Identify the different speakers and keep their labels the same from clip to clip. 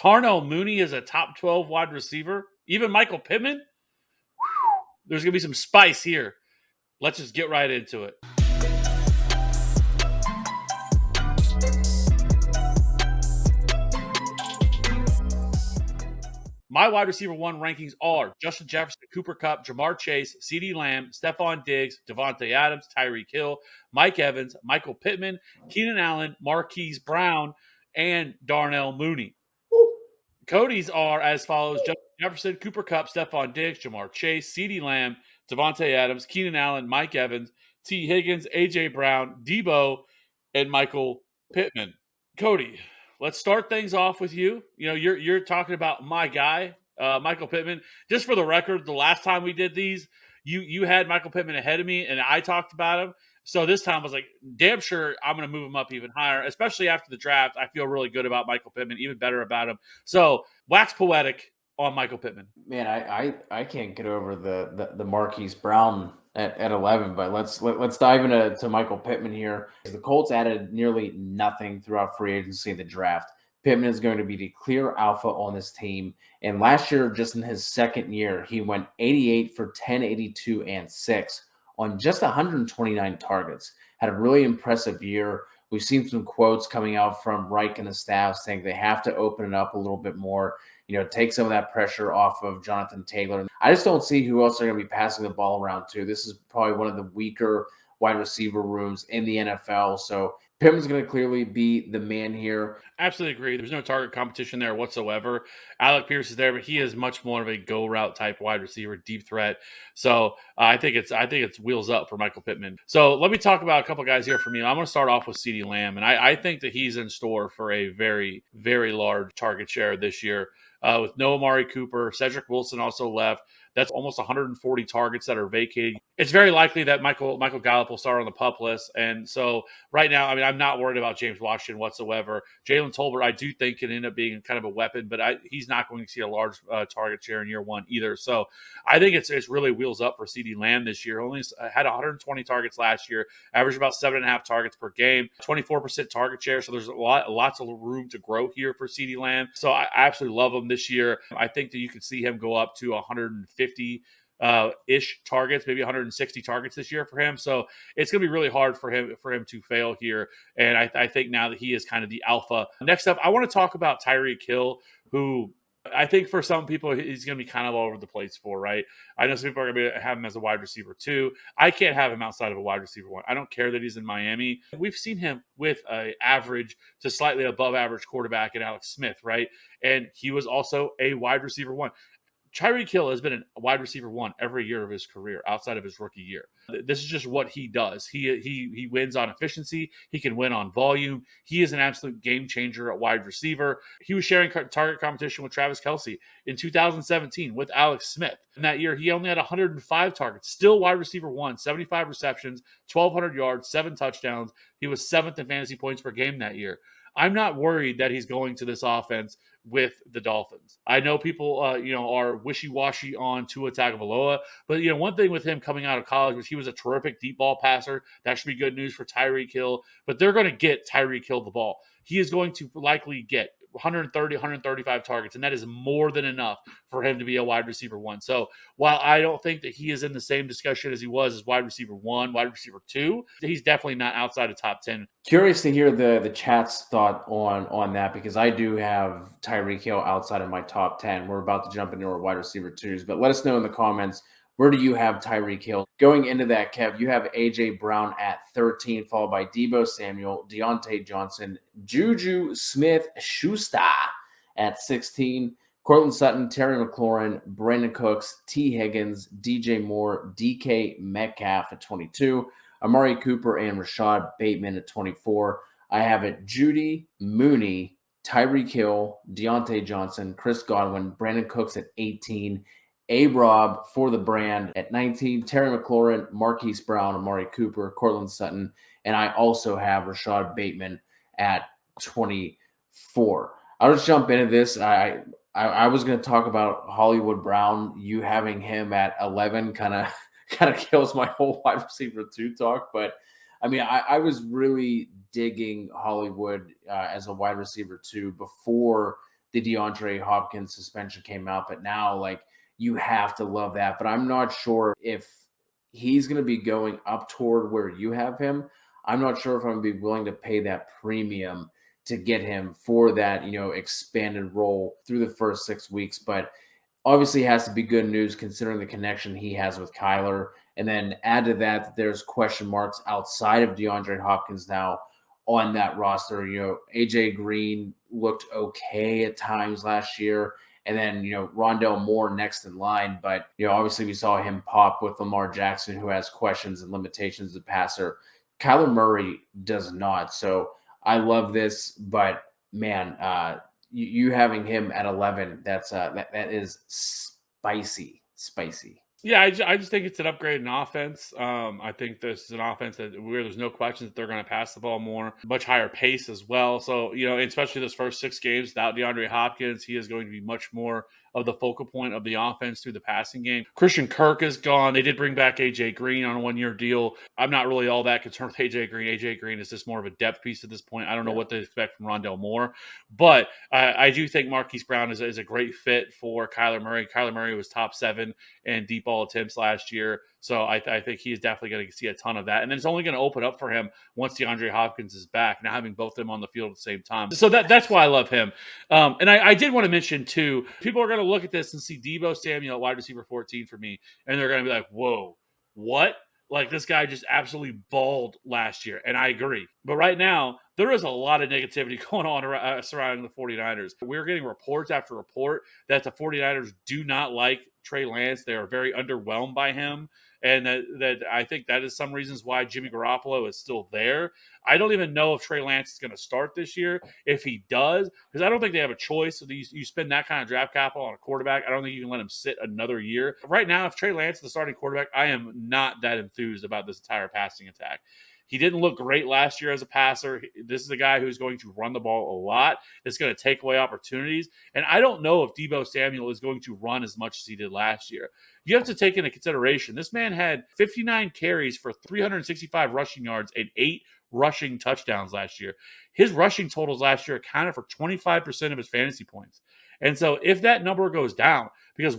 Speaker 1: Darnell Mooney is a top 12 wide receiver. Even Michael Pittman. There's going to be some spice here. Let's just get right into it. My wide receiver one rankings are Justin Jefferson, Cooper Kupp, Jamar Chase, CeeDee Lamb, Stephon Diggs, Devontae Adams, Tyreek Hill, Mike Evans, Michael Pittman, Keenan Allen, Marquise Brown, and Darnell Mooney. Cody's are as follows: Justin Jefferson, Cooper Kupp, Stephon Diggs, Jamar Chase, CeeDee Lamb, Devontae Adams, Keenan Allen, Mike Evans, T. Higgins, A.J. Brown, Deebo, and Michael Pittman. Cody, let's start things off with you. You know, you're talking about my guy, Michael Pittman. Just for the record, the last time we did these, you had Michael Pittman ahead of me, and I talked about him. So this time I was like, damn sure I'm going to move him up even higher, especially after the draft. I feel really good about Michael Pittman, even better about him. So wax poetic on Michael Pittman.
Speaker 2: Man, I can't get over the Marquise Brown at 11, but let's dive into Michael Pittman here. The Colts added nearly nothing throughout free agency and the draft. Pittman is going to be the clear alpha on this team. And last year, just in his second year, he went 88 for 10, 82, and 6 on just 129 targets. Had a really impressive year. We've seen some quotes coming out from Reich and the staff saying they have to open it up a little bit more, take some of that pressure off of Jonathan Taylor. I just don't see who else are going to be passing the ball around to. This is probably one of the weaker wide receiver rooms in the NFL. So Pittman's going to clearly be the man here.
Speaker 1: Absolutely agree. There's no target competition there whatsoever. Alec Pierce is there, but he is much more of a go route type wide receiver, deep threat. So I think it's wheels up for Michael Pittman. So let me talk about a couple guys here for me. I'm going to start off with CeeDee Lamb, and I think that he's in store for a very, very large target share this year. With no Amari Cooper, Cedric Wilson also left. That's almost 140 targets that are vacated. It's very likely that Michael Gallup will start on the PUP list. And so right now, I mean, I'm not worried about James Washington whatsoever. Jalen Tolbert, I do think can end up being kind of a weapon, but he's not going to see a large target share in year one either. So I think it's really wheels up for CeeDee Lamb this year. Only had 120 targets last year, averaged about 7.5 targets per game, 24% target share. So there's lots of room to grow here for CeeDee Lamb. So I absolutely love him this year. I think that you could see him go up to 150 ish targets, maybe 160 targets this year for him. So it's going to be really hard for him to fail here. And I think now that he is kind of the alpha. Next up, I want to talk about Tyreek Hill, who I think for some people he's going to be kind of all over the place for, right? I know some people are going to have him as a wide receiver too. I can't have him outside of a wide receiver one. I don't care that he's in Miami. We've seen him with an average to slightly above average quarterback in Alex Smith, right? And he was also a wide receiver one. Tyreek Hill has been a wide receiver one every year of his career outside of his rookie year. This is just what he does. He wins on efficiency. He can win on volume. He is an absolute game changer at wide receiver. He was sharing target competition with Travis Kelce in 2017 with Alex Smith. In that year, he only had 105 targets, still wide receiver one, 75 receptions, 1,200 yards, 7 touchdowns. He was 7th in fantasy points per game that year. I'm not worried that he's going to this offense with the Dolphins. I know people, are wishy-washy on Tua Tagovailoa, but one thing with him coming out of college was he was a terrific deep ball passer. That should be good news for Tyreek Hill. But they're going to get Tyreek Hill the ball. He is going to likely get 130, 135 targets, and that is more than enough for him to be a wide receiver one. So while I don't think that he is in the same discussion as he was as wide receiver one, wide receiver two, he's definitely not outside of top 10.
Speaker 2: Curious to hear the chat's thought on that, because I do have Tyreek Hill outside of my top 10. We're about to jump into our wide receiver twos, but let us know in the comments, where do you have Tyreek Hill? Going into that, Kev, you have A.J. Brown at 13, followed by Deebo Samuel, Deontay Johnson, Juju Smith-Schuster at 16, Courtland Sutton, Terry McLaurin, Brandon Cooks, T. Higgins, DJ Moore, DK Metcalf at 22, Amari Cooper and Rashad Bateman at 24. I have it Judy, Mooney, Tyreek Hill, Deontay Johnson, Chris Godwin, Brandon Cooks at 18, A-Rob for the brand at 19, Terry McLaurin, Marquise Brown, Amari Cooper, Courtland Sutton, and I also have Rashad Bateman at 24. I'll just jump into this. I was going to talk about Hollywood Brown. You having him at 11 kind of kills my whole wide receiver 2 talk. But, I mean, I was really digging Hollywood as a wide receiver 2 before the DeAndre Hopkins suspension came out, but now like you have to love that. But I'm not sure if he's going to be going up toward where you have him. I'm not sure if I'm going to be willing to pay that premium to get him for that, expanded role through the first 6 weeks. But obviously, it has to be good news considering the connection he has with Kyler. And then add to that, there's question marks outside of DeAndre Hopkins now on that roster. AJ Green looked okay at times last year. And then, Rondell Moore next in line. But, obviously we saw him pop with Lamar Jackson, who has questions and limitations as a passer. Kyler Murray does not. So I love this, but man, you having him at 11, that is spicy.
Speaker 1: Yeah, I just think it's an upgrade in offense. I think this is an offense where there's no question that they're going to pass the ball more, much higher pace as well. So, especially this first 6 games without DeAndre Hopkins, he is going to be much more of the focal point of the offense through the passing game. Christian Kirk is gone. They did bring back AJ Green on a 1-year deal. I'm not really all that concerned with AJ Green. AJ Green is just more of a depth piece at this point. I don't know what to expect from Rondell Moore, but I do think Marquise Brown is a great fit for Kyler Murray. Kyler Murray was top 7 in deep ball attempts last year. So I think he's definitely going to see a ton of that. And then it's only going to open up for him once DeAndre Hopkins is back, now having both of them on the field at the same time. So that's why I love him. And I did want to mention, too, people are going to look at this and see Deebo Samuel at wide receiver 14 for me, and they're going to be like, whoa, what? Like, this guy just absolutely balled last year, and I agree. But right now, there is a lot of negativity going on surrounding the 49ers. We're getting reports after report that the 49ers do not like Trey Lance. They are very underwhelmed by him. And that I think that is some reasons why Jimmy Garoppolo is still there. I don't even know if Trey Lance is going to start this year. If he does, because I don't think they have a choice. So you spend that kind of draft capital on a quarterback, I don't think you can let him sit another year. Right now, if Trey Lance is the starting quarterback, I am not that enthused about this entire passing attack. He didn't look great last year as a passer. This is a guy who's going to run the ball a lot. It's going to take away opportunities. And I don't know if Deebo Samuel is going to run as much as he did last year. You have to take into consideration, this man had 59 carries for 365 rushing yards and 8 rushing touchdowns last year. His rushing totals last year accounted for 25% of his fantasy points. And so if that number goes down, because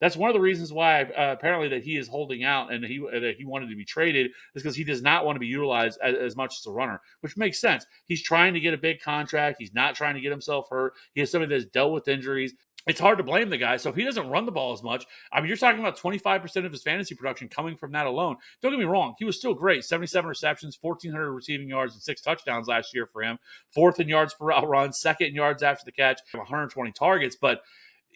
Speaker 1: that's one of the reasons why apparently that he is holding out and that he wanted to be traded, is because he does not want to be utilized as much as a runner, which makes sense. He's trying to get a big contract. He's not trying to get himself hurt. He has somebody that's dealt with injuries. It's hard to blame the guy. So if he doesn't run the ball as much, I mean, you're talking about 25% of his fantasy production coming from that alone. Don't get me wrong. He was still great. 77 receptions, 1,400 receiving yards, and 6 touchdowns last year for him. 4th in yards per route run, 2nd in yards after the catch, 120 targets. But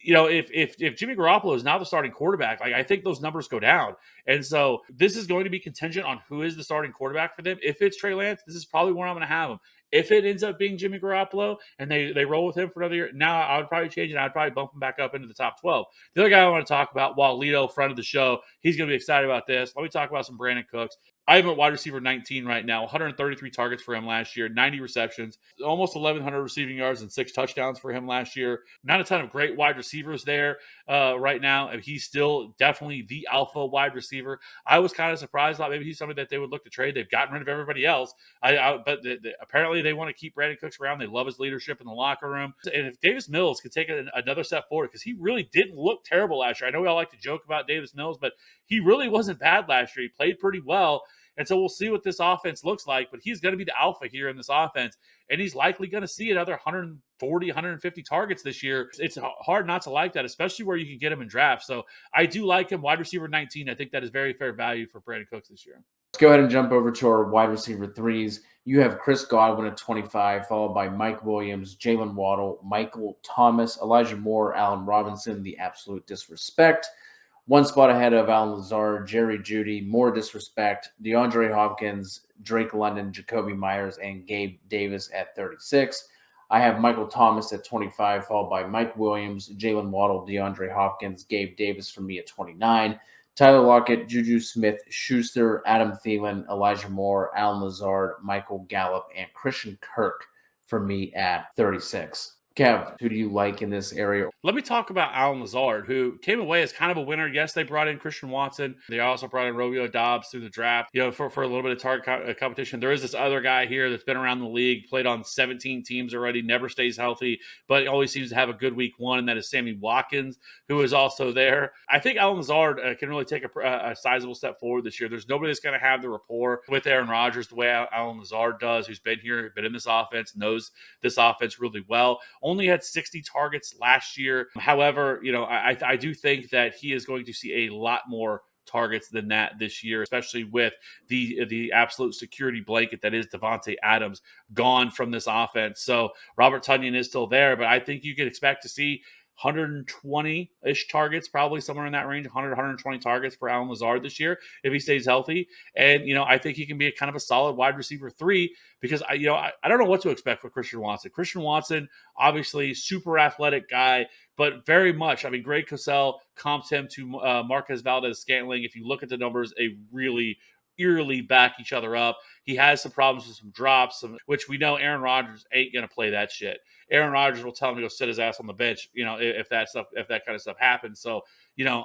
Speaker 1: if Jimmy Garoppolo is now the starting quarterback, like, I think those numbers go down. And so this is going to be contingent on who is the starting quarterback for them. If it's Trey Lance, this is probably where I'm going to have him. If it ends up being Jimmy Garoppolo and they roll with him for another year, now I would probably change it. I'd probably bump him back up into the top 12. The other guy I want to talk about, Walito, friend of the show, he's going to be excited about this. Let me talk about some Brandon Cooks. I have him at wide receiver 19 right now, 133 targets for him last year, 90 receptions, almost 1,100 receiving yards and 6 touchdowns for him last year. Not a ton of great wide receivers there right now. And he's still definitely the alpha wide receiver. I was kind of surprised. Thought maybe he's somebody that they would look to trade. They've gotten rid of everybody else. But apparently they want to keep Brandon Cooks around. They love his leadership in the locker room. And if Davis Mills could take another step forward, because he really didn't look terrible last year. I know we all like to joke about Davis Mills, but he really wasn't bad last year. He played pretty well. And so we'll see what this offense looks like, but he's going to be the alpha here in this offense, and he's likely going to see another 140, 150 targets this year. It's hard not to like that, especially where you can get him in drafts. So I do like him, wide receiver 19. I think that is very fair value for Brandon Cooks this year.
Speaker 2: Let's go ahead and jump over to our wide receiver 3s. You have Chris Godwin at 25, followed by Mike Williams, Jalen Waddle, Michael Thomas, Elijah Moore, Allen Robinson, the absolute disrespect. One spot ahead of Allen Lazard, Jerry Jeudy, more disrespect, DeAndre Hopkins, Drake London, Jacoby Myers, and Gabe Davis at 36. I have Michael Thomas at 25, followed by Mike Williams, Jalen Waddle, DeAndre Hopkins, Gabe Davis for me at 29. Tyler Lockett, Juju Smith-Schuster, Adam Thielen, Elijah Moore, Allen Lazard, Michael Gallup, and Christian Kirk for me at 36. Kev, who do you like in this area?
Speaker 1: Let me talk about Alan Lazard, who came away as kind of a winner. Yes, they brought in Christian Watson. They also brought in Romeo Dobbs through the draft, for a little bit of target competition. There is this other guy here that's been around the league, played on 17 teams already, never stays healthy, but always seems to have a good week one, and that is Sammy Watkins, who is also there. I think Alan Lazard can really take a sizable step forward this year. There's nobody that's going to have the rapport with Aaron Rodgers the way Alan Lazard does, who's been here, been in this offense, knows this offense really well. Only had 60 targets last year. However, I do think that he is going to see a lot more targets than that this year, especially with the absolute security blanket that is Devontae Adams gone from this offense. So Robert Tonyan is still there, but I think you can expect to see 120-ish targets, probably somewhere in that range, 100, 120 targets for Alan Lazard this year if he stays healthy. And, I think he can be a kind of a solid wide receiver 3 because, I don't know what to expect for Christian Watson. Christian Watson, obviously, super athletic guy, but very much, Greg Cosell comps him to Marquez Valdez-Scantling. If you look at the numbers, they really eerily back each other up. He has some problems with some drops, which we know Aaron Rodgers ain't going to play that shit. Aaron Rodgers will tell him to go sit his ass on the bench, if that kind of stuff happens. So,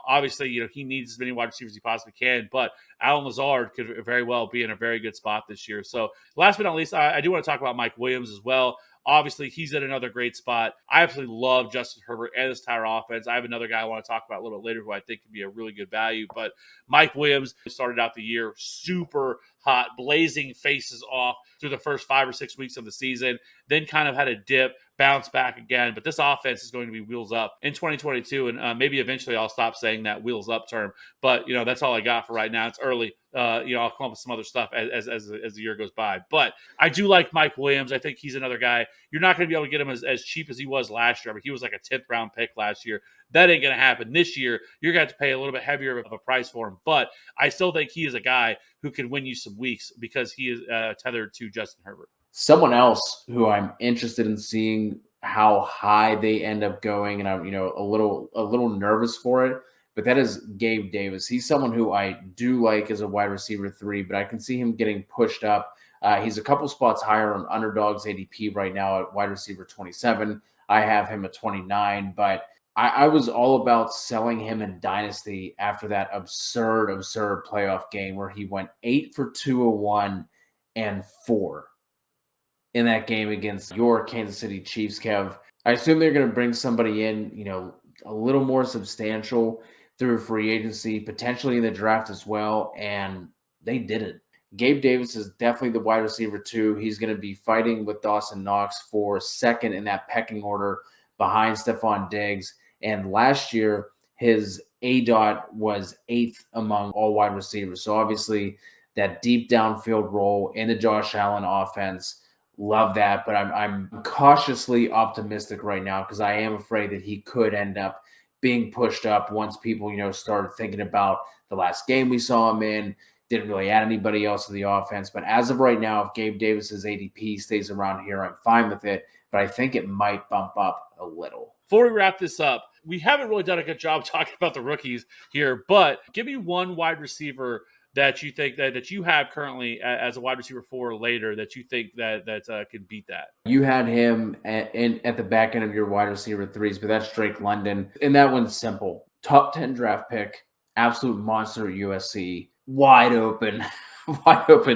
Speaker 1: obviously, he needs as many wide receivers as he possibly can, but Alan Lazard could very well be in a very good spot this year. So last but not least, I do want to talk about Mike Williams as well. Obviously, he's in another great spot. I absolutely love Justin Herbert and this entire offense. I have another guy I want to talk about a little bit later who I think could be a really good value. But Mike Williams started out the year super hot, blazing faces off through the first 5 or 6 weeks of the season, then kind of had a dip, bounce back again. But this offense is going to be wheels up in 2022. And maybe eventually I'll stop saying that wheels up term. But, that's all I got for right now. It's early. I'll come up with some other stuff as the year goes by. But I do like Mike Williams. I think he's another guy. You're not going to be able to get him as cheap as he was last year. He was like a 10th round pick last year. That ain't going to happen this year. You're going to have to pay a little bit heavier of a price for him. But I still think he is a guy who can win you some weeks because he is tethered to Justin Herbert.
Speaker 2: Someone else who I'm interested in seeing how high they end up going, and I'm a little nervous for it, but that is Gabe Davis. He's someone who I do like as a wide receiver 3, but I can see him getting pushed up. He's a couple spots higher on Underdog's ADP right now at wide receiver 27. I have him at 29, but I was all about selling him in Dynasty after that absurd playoff game where he went 8 for 201 and 4 in that game against your Kansas City Chiefs, Kev. I assume they're going to bring somebody in, a little more substantial through free agency, potentially in the draft as well, and they did it. Gabe Davis is definitely the wide receiver 2. He's going to be fighting with Dawson Knox for second in that pecking order behind Stephon Diggs. And last year, his ADOT was 8th among all wide receivers. So obviously, that deep downfield role in the Josh Allen offense, love that. But I'm cautiously optimistic right now because I am afraid that he could end up being pushed up once people, started thinking about the last game we saw him in. Didn't really add anybody else to the offense. But as of right now, if Gabe Davis's ADP stays around here, I'm fine with it. But I think it might bump up a little.
Speaker 1: Before we wrap this up, we haven't really done a good job talking about the rookies here, but give me one wide receiver that you think that you have currently as a wide receiver 4 later that you think that can beat that.
Speaker 2: You had him at the back end of your wide receiver 3s, but that's Drake London. And that one's simple. Top 10 draft pick, absolute monster at USC, wide open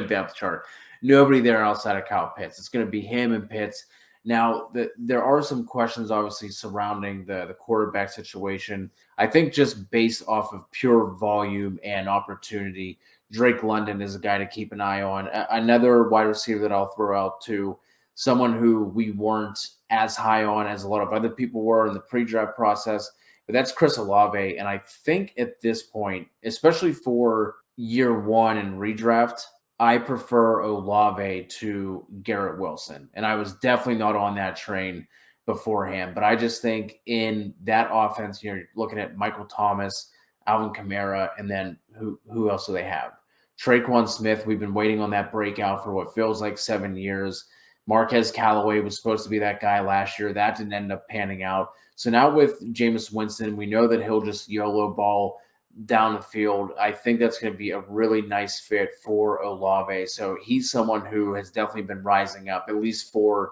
Speaker 2: depth chart. Nobody there outside of Kyle Pitts. It's going to be him and Pitts. Now, there are some questions, obviously, surrounding the quarterback situation. I think just based off of pure volume and opportunity, Drake London is a guy to keep an eye on. Another wide receiver that I'll throw out to, someone who we weren't as high on as a lot of other people were in the pre-draft process, but that's Chris Olave. And I think at this point, especially for year 1 in redraft, I prefer Olave to Garrett Wilson. And I was definitely not on that train beforehand. But I just think in that offense, you're looking at Michael Thomas, Alvin Kamara, and then who else do they have? Traquan Smith. We've been waiting on that breakout for what feels like 7 years. Marquez Callaway was supposed to be that guy last year. That didn't end up panning out. So now with Jameis Winston, we know that he'll just YOLO ball down the field. I think that's going to be a really nice fit for Olave. So he's someone who has definitely been rising up, at least for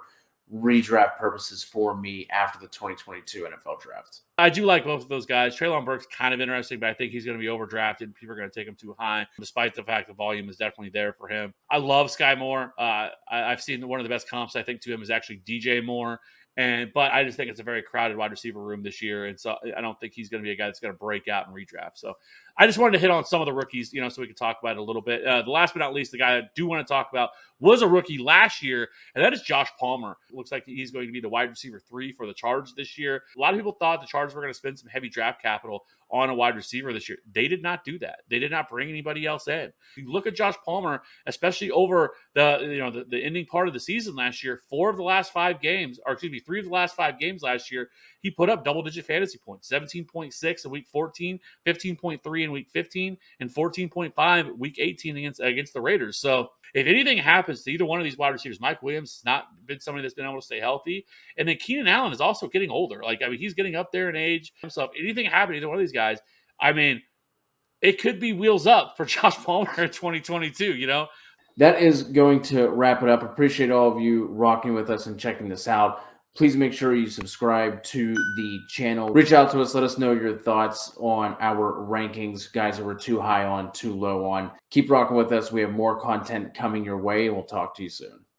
Speaker 2: redraft purposes for me after the 2022 NFL draft.
Speaker 1: I do like both of those guys. Treylon Burks kind of interesting, but I think he's going to be overdrafted. People are going to take him too high, despite the fact the volume is definitely there for him. I love Sky Moore. I've seen one of the best comps I think to him is actually DJ Moore. But I just think it's a very crowded wide receiver room this year, and so I don't think he's going to be a guy that's going to break out and redraft. So I just wanted to hit on some of the rookies, so we can talk about it a little bit. The last but not least, the guy I do want to talk about was a rookie last year, and that is Josh Palmer. It looks like he's going to be the wide receiver 3 for the Chargers this year. A lot of people thought the Chargers were going to spend some heavy draft capital on a wide receiver this year. They did not do that. They did not bring anybody else in. You look at Josh Palmer, especially over the ending part of the season last year, 3 of the last 5 games last year, he put up double-digit fantasy points, 17.6 in week 14, 15.3 in week 15, and 14.5 week 18 against the Raiders. So if anything happens to either one of these wide receivers, Mike Williams has not been somebody that's been able to stay healthy. And then Keenan Allen is also getting older. He's getting up there in age. So if anything happened to either one of these guys, it could be wheels up for Josh Palmer in 2022,
Speaker 2: That is going to wrap it up. Appreciate all of you rocking with us and checking this out. Please make sure you subscribe to the channel. Reach out to us. Let us know your thoughts on our rankings. Guys that we're too high on, too low on. Keep rocking with us. We have more content coming your way. We'll talk to you soon.